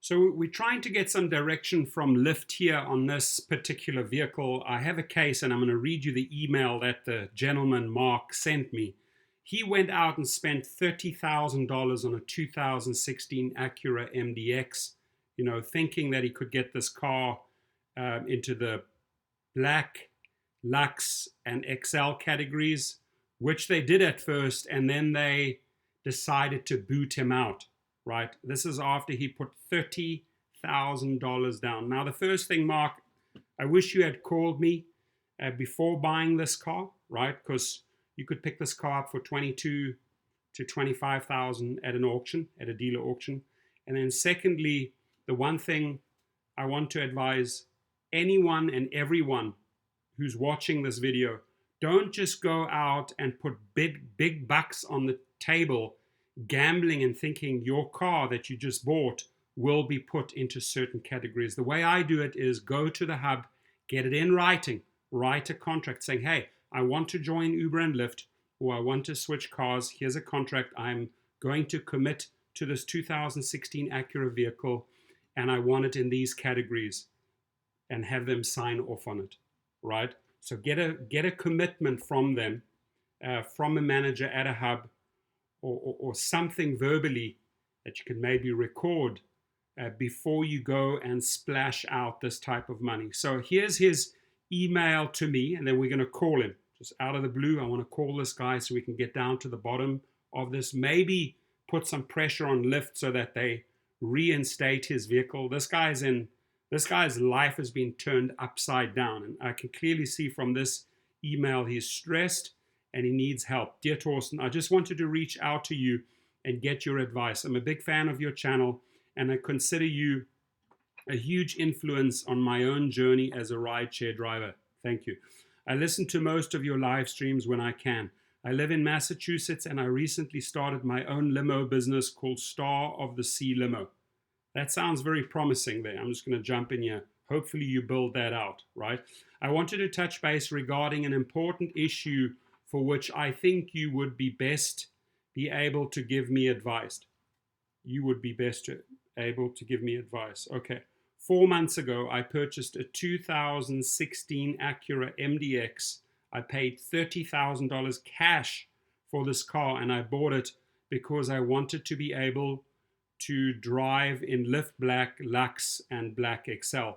So we're trying to get some direction from Lyft here on this particular vehicle. I have a case, and I'm going to read you the email that the gentleman Mark sent me. He went out and spent $30,000 on a 2016 Acura MDX, thinking that he could get this car into the Black, Lux, and XL categories, which they did at first, and then they decided to boot him out. Right? This is after he put $30,000 down. Now, the first thing, Mark, I wish you had called me before buying this car, right? Because you could pick this car up for 22 to 25,000 at an auction, at a dealer auction. And then secondly, the one thing I want to advise anyone and everyone who's watching this video, don't just go out and put big bucks on the table gambling and thinking your car that you just bought will be put into certain categories. The way I do it is go to the hub, get it in writing, write a contract saying, hey, I want to join Uber and Lyft, or I want to switch cars. Here's a contract. I'm going to commit to this 2016 Acura vehicle, and I want it in these categories, and have them sign off on it, right? So get a commitment from them, from a manager at a hub, or something verbally that you can maybe record before you go and splash out this type of money. So here's his email to me, and then we're going to call him. Just out of the blue, I want to call this guy so we can get down to the bottom of this. Maybe put some pressure on Lyft so that they reinstate his vehicle. This guy's life has been turned upside down, and I can clearly see from this email he's stressed and he needs help. Dear Torsten, I just wanted to reach out to you and get your advice. I'm a big fan of your channel, and I consider you a huge influence on my own journey as a rideshare driver. Thank you. I listen to most of your live streams when I can. I live in Massachusetts, and I recently started my own limo business called Star of the Sea Limo. That sounds very promising there. I'm just going to jump in here. Hopefully you build that out, right? I wanted to touch base regarding an important issue for which I think you would be best be able to give me advice. You would be best able to give me advice. Okay. 4 months ago, I purchased a 2016 Acura MDX. I paid $30,000 cash for this car, and I bought it because I wanted to be able to drive in Lyft Black, Lux, and Black XL.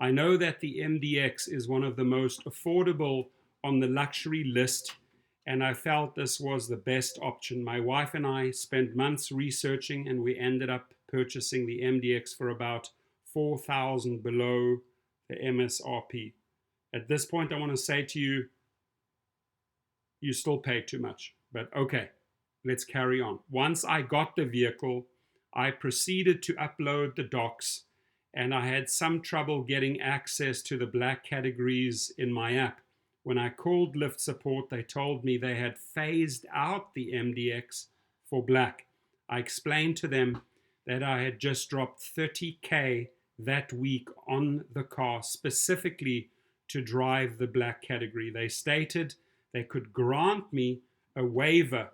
I know that the MDX is one of the most affordable on the luxury list, and I felt this was the best option. My wife and I spent months researching, and we ended up purchasing the MDX for about $4,000 below the MSRP. At this point, I want to say to you, you still pay too much, but okay, let's carry on. Once I got the vehicle, I proceeded to upload the docs, and I had some trouble getting access to the black categories in my app. When I called Lyft support, they told me they had phased out the MDX for black. I explained to them that I had just dropped $30K that week on the car specifically to drive the black category. They stated they could grant me a waiver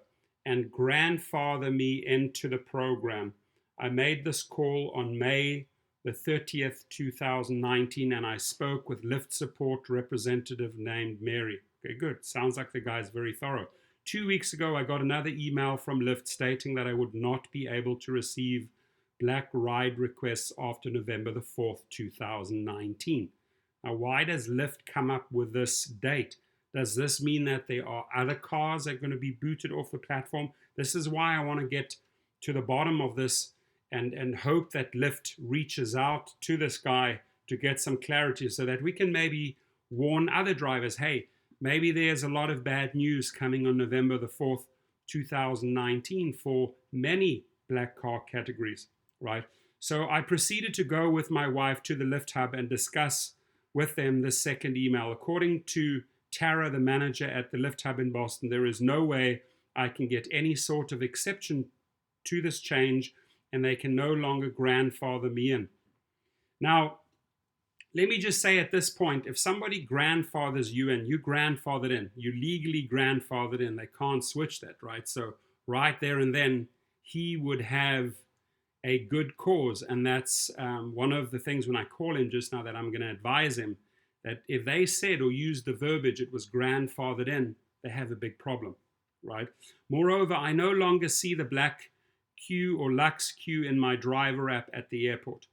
and grandfather me into the program. I made this call on May the 30th, 2019, and I spoke with Lyft support representative named Mary. Okay, good. Sounds like the guy's very thorough. 2 weeks ago, I got another email from Lyft stating that I would not be able to receive black ride requests after November the 4th, 2019. Now, why does Lyft come up with this date? Does this mean that there are other cars that are going to be booted off the platform? This is why I want to get to the bottom of this and hope that Lyft reaches out to this guy to get some clarity so that we can maybe warn other drivers, hey, maybe there's a lot of bad news coming on November the 4th, 2019 for many black car categories, right? So I proceeded to go with my wife to the Lyft hub and discuss with them the second email. According to Tara, the manager at the Lyft hub in Boston, there is no way I can get any sort of exception to this change, and they can no longer grandfather me in. Now, let me just say at this point, if somebody grandfathers you in, you grandfathered in, you legally grandfathered in, they can't switch that, right? So right there and then, he would have a good cause. And that's one of the things when I call him just now that I'm going to advise him that if they said or used the verbiage it was grandfathered in, they have a big problem, right? Moreover, I no longer see the black queue or Lux queue in my driver app at the airport.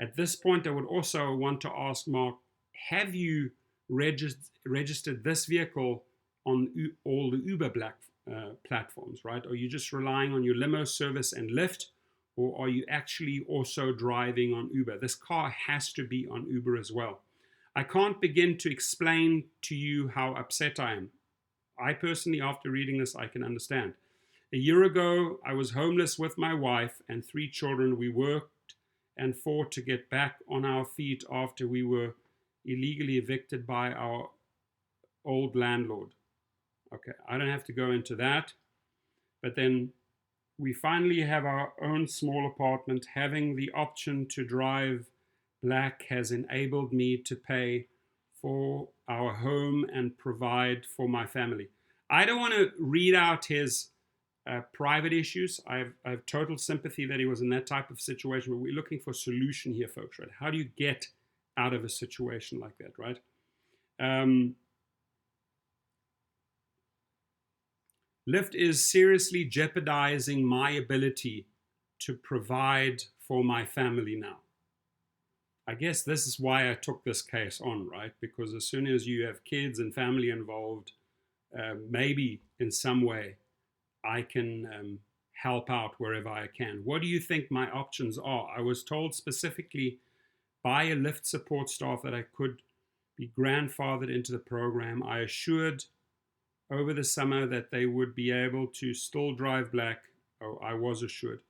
At this point, I would also want to ask Mark, have you registered this vehicle on all the Uber Black platforms, right? Are you just relying on your limo service and Lyft, or are you actually also driving on Uber? This car has to be on Uber as well. I can't begin to explain to you how upset I am. I personally, after reading this, I can understand. A year ago, I was homeless with my wife and 3 children. We worked and fought to get back on our feet after we were illegally evicted by our old landlord. Okay, I don't have to go into that. But then we finally have our own small apartment. Having the option to drive Black has enabled me to pay for our home and provide for my family. I don't want to read out his private issues. I have total sympathy that he was in that type of situation, but we're looking for a solution here, folks, right? How do you get out of a situation like that, right? Lyft is seriously jeopardizing my ability to provide for my family now. I guess this is why I took this case on, right? Because as soon as you have kids and family involved, maybe in some way I can help out wherever I can. What do you think my options are? I was told specifically by a Lyft support staff that I could be grandfathered into the program. I assured over the summer that they would be able to still drive Black. Oh, I was assured.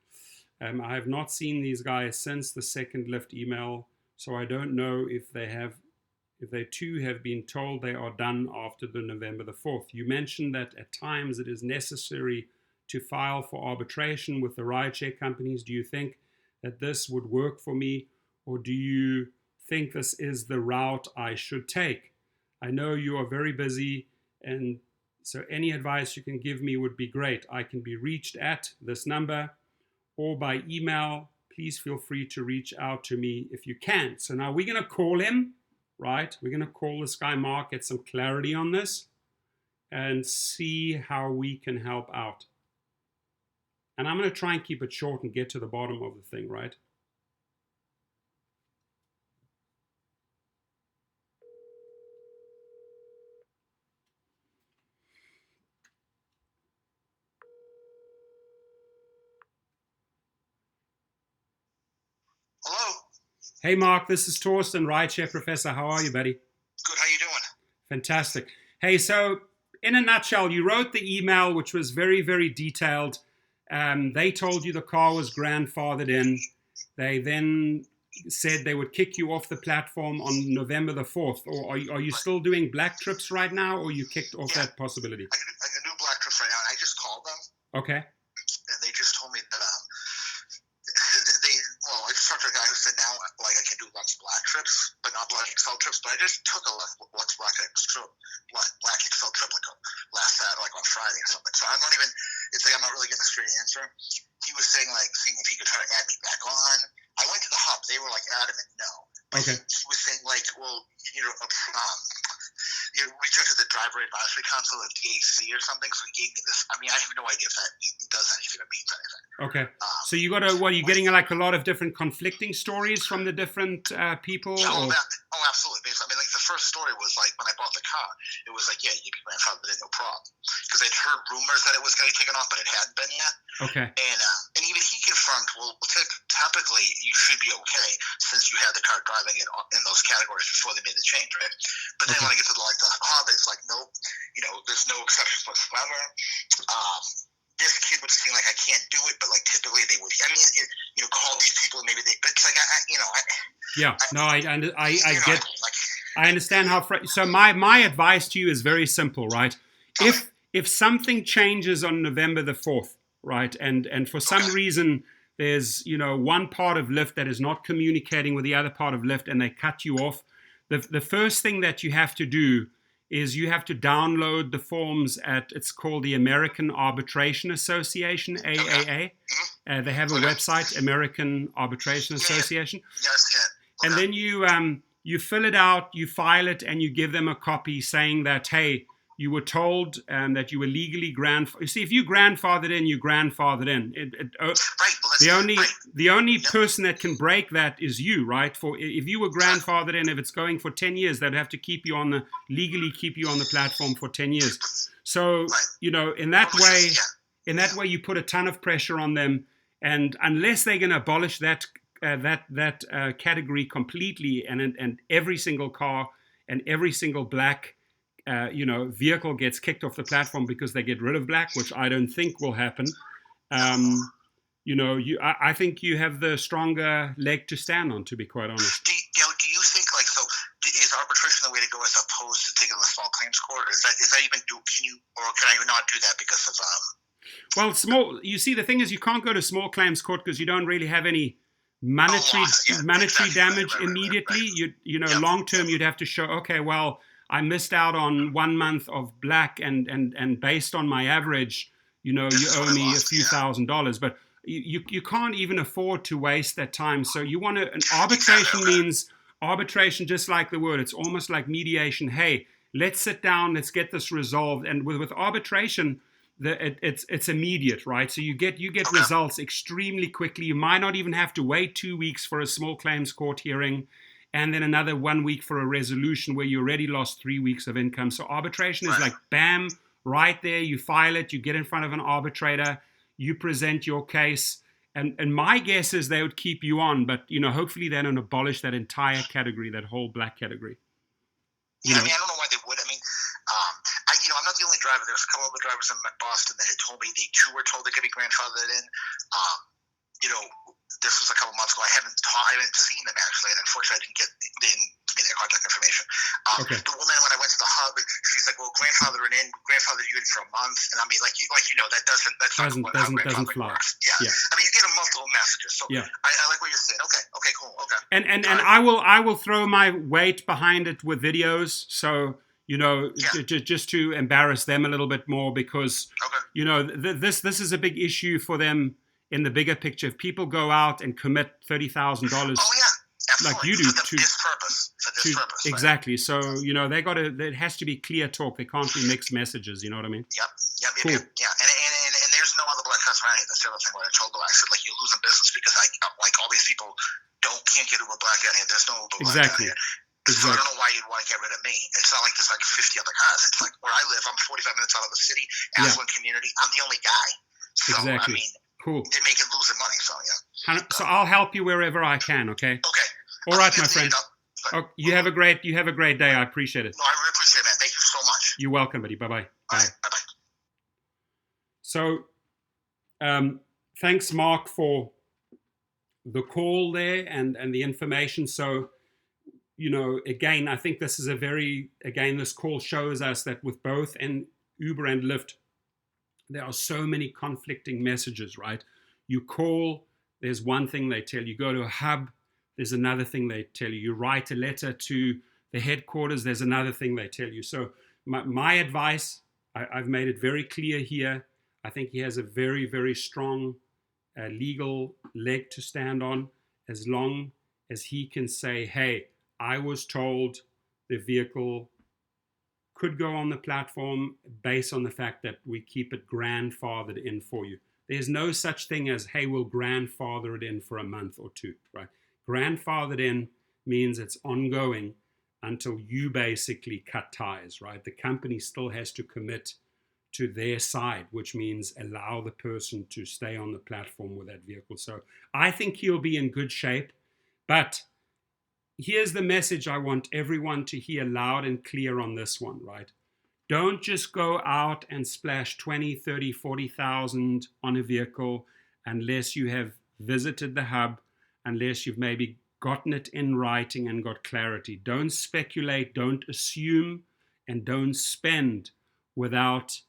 I have not seen these guys since the second Lyft email, so I don't know if they too have been told they are done after the November the 4th. You mentioned that at times it is necessary to file for arbitration with the rideshare companies. Do you think that this would work for me, or do you think this is the route I should take? I know you are very busy, and so any advice you can give me would be great. I can be reached at this number or by email. Please feel free to reach out to me if you can. So now we're going to call him, right? We're going to call this guy Mark, get some clarity on this, and see how we can help out. And I'm going to try and keep it short and get to the bottom of the thing, right? Hello. Hey, Mark, this is Torsten, Rideshare Professor. How are you, buddy? Good. How you doing? Fantastic. Hey, so in a nutshell, you wrote the email, which was very, very detailed. They told you the car was grandfathered in. They then said they would kick you off the platform on November the 4th. Or are you still doing Black trips right now, or you kicked off that possibility? I can do Black trips right now, and I just called them. Okay. And they just told me that I just talked to a guy who said now like I can do Lux Black trips, but not Black XL trips. But I just took a Lux Black XL trip like last Saturday, like on Friday or something. So I'm not even. It's like I'm not really getting a straight answer. He was saying like seeing if he could try to add me back on. I went to the hub. They were like adamant no. But okay. He was saying like, well, you reach out to the driver advisory council at DAC or something. So he gave me this. I mean, I have no idea if that does anything or means anything. Okay. So you got what are you getting like a lot of different conflicting stories from the different people? Yeah, absolutely. Basically, I mean, like the first story was like when I bought the car, it was like, yeah, you can grandfather it in, no problem. Because I'd heard rumors that it was going to be taken off, but it hadn't been yet. Okay. And even he confirmed, well, typically you should be okay since you had the car driving it in those categories before they made the change, right? But then when I get to the hub, it's like, nope, there's no exceptions whatsoever. This kid would seem like I can't do it, but like typically they would. I mean, call these people and maybe they. But it's like I get. I understand how. So my advice to you is very simple, right? Okay. If something changes on November the 4th, right, and for some reason there's one part of Lyft that is not communicating with the other part of Lyft and they cut you off, the first thing that you have to do is you have to download the forms it's called the American Arbitration Association, AAA. They have a website, American Arbitration Association. Yes, yeah. And then you fill it out, you file it, and you give them a copy saying that, hey, you were told that you were legally grandfathered. You see, if you grandfathered in, you grandfathered in. The only person that can break that is you, right? For if you were grandfathered in, if it's going for 10 years, they'd have to legally keep you on the platform for 10 years. So, in that way, you put a ton of pressure on them, and unless they're going to abolish that category completely, and every single car and every single black vehicle gets kicked off the platform because they get rid of black, which I don't think will happen. I think you have the stronger leg to stand on, to be quite honest. Do you think is arbitration the way to go as opposed to taking the small claims court? Is that even can I not do that because of Well, small. You see, the thing is, you can't go to small claims court because you don't really have any monetary damage immediately. Long term, you'd have to show, okay, well, I missed out on 1 month of black, and based on my average, you owe me a few $1,000s. But you can't even afford to waste that time. So you want to. Arbitration means arbitration, just like the word. It's almost like mediation. Hey, let's sit down. Let's get this resolved. And with arbitration, it's immediate, right? So you get results extremely quickly. You might not even have to wait 2 weeks for a small claims court hearing, and then another 1 week for a resolution where you already lost 3 weeks of income. So arbitration is like bam, right there. You file it, you get in front of an arbitrator, you present your case, and my guess is they would keep you on, but hopefully they don't abolish that entire category, that whole black category. I don't know why they would. I'm not the only driver. There's a couple other drivers in Boston that had told me they too were told they could be grandfathered in. This was a couple months ago. I haven't seen them actually, and unfortunately, they didn't give me their contact information. The woman, when I went to the hub, she's like, "Well, grandfathered you in for a month," and I mean, that's not how grandfathering works. Yeah. I mean, you get multiple messages, so I like what you're saying. Okay, cool. Okay. And I will throw my weight behind it with videos, so. Just to embarrass them a little bit more, because this is a big issue for them in the bigger picture. If people go out and commit $30,000, like you do, for this purpose, exactly. So it has to be clear talk. There can't be mixed messages. You know what I mean? Yep. Cool. Yeah, and there's no other black cars around here. That's the other thing when I told them. I said, you're losing business because all these people can't get Uber Black out here. There's no Uber Black out here. So I don't know why you'd want to get rid of me. It's not like there's 50 other cars. It's like where I live, I'm 45 minutes out of the city, affluent community. I'm the only guy. So, exactly. Cool. They make it losing money, so yeah. So I'll help you wherever I can, okay? Okay. All right, my friend. You have a great day. I appreciate it. No, I really appreciate it, man. Thank you so much. You're welcome, buddy. Bye-bye. Bye. Bye-bye. So, thanks, Mark, for the call there and the information. So, again, I think this is this call shows us that with both Uber and Lyft, there are so many conflicting messages, right? You call, there's one thing they tell you. You go to a hub, there's another thing they tell you. You write a letter to the headquarters, there's another thing they tell you. So my advice, I've made it very clear here. I think he has a very, very strong legal leg to stand on, as long as he can say, hey, I was told the vehicle could go on the platform based on the fact that we keep it grandfathered in for you. There's no such thing as, hey, we'll grandfather it in for a month or two, right? Grandfathered in means it's ongoing until you basically cut ties, right? The company still has to commit to their side, which means allow the person to stay on the platform with that vehicle. So I think he'll be in good shape, but here's the message I want everyone to hear loud and clear on this one, right? Don't just go out and splash 20, 30, 40,000 on a vehicle unless you have visited the hub, unless you've maybe gotten it in writing and got clarity. Don't speculate, don't assume, and don't spend without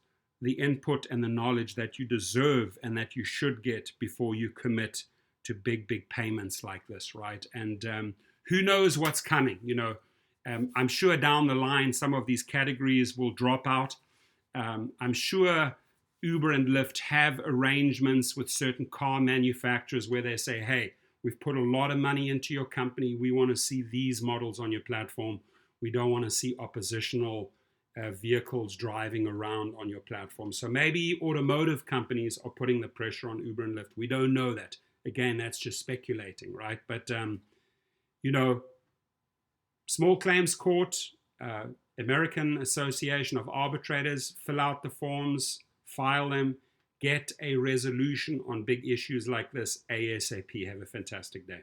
the input and the knowledge that you deserve and that you should get before you commit to big, big payments like this, right? And who knows what's coming, I'm sure down the line some of these categories will drop out. I'm sure Uber and Lyft have arrangements with certain car manufacturers where they say, hey, we've put a lot of money into your company. We want to see these models on your platform. We don't want to see oppositional vehicles driving around on your platform. So maybe automotive companies are putting the pressure on Uber and Lyft. We don't know that. Again, that's just speculating, right? But, small claims court, American Association of Arbitrators, fill out the forms, file them, get a resolution on big issues like this ASAP. Have a fantastic day.